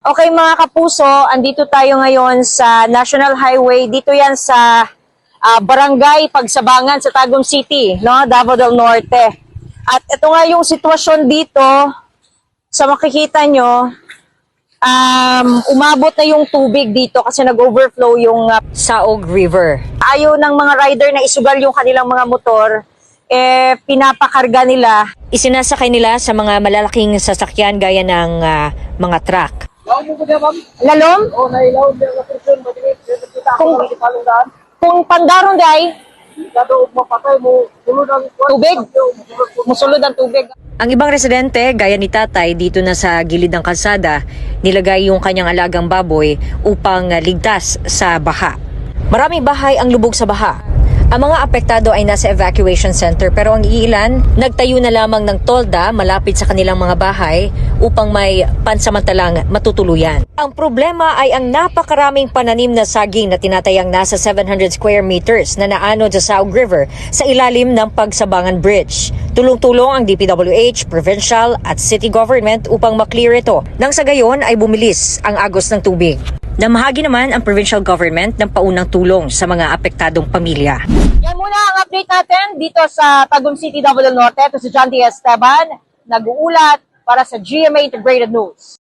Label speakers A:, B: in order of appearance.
A: Okay mga kapuso, andito tayo ngayon sa National Highway. Dito yan sa Barangay Pagsabangan sa Tagum City, no? Davao del Norte. At ito nga yung sitwasyon dito. Sa makikita nyo, umabot na yung tubig dito kasi nag-overflow yung Saog River. Ayaw ng mga rider na isugal yung kanilang mga motor, pinapakarga nila. Isinasakay nila sa mga malalaking sasakyan gaya ng mga truck. Lalom?
B: Oh, nailaw din ang person madinit. Kita
A: Kung-
B: ako ng palungdan.
A: Kung pandaron day,
B: Dado mapatay mo sulod ang
A: Tubig? musulod ang tubig. Ang ibang residente, gaya ni tatay, dito na sa gilid ng kalsada, nilagay yung kanyang alagang baboy upang ligtas sa baha. Maraming bahay ang lubog sa baha. Ang mga apektado ay nasa evacuation center pero ang iilan, nagtayo na lamang ng tolda malapit sa kanilang mga bahay upang may pansamantalang matutuluyan. Ang problema ay ang napakaraming pananim na saging na tinatayang nasa 700 square meters na naanod sa Saug River sa ilalim ng Pagsabangan Bridge. Tulong-tulong ang DPWH, provincial at city government upang maklear ito. Nang sa gayon ay bumilis ang agos ng tubig. Namahagi naman ang provincial government ng paunang tulong sa mga apektadong pamilya. Yan muna ang update natin dito sa Tagum City, Davao del Norte. Ito si John D. Esteban, nag-uulat para sa GMA Integrated News.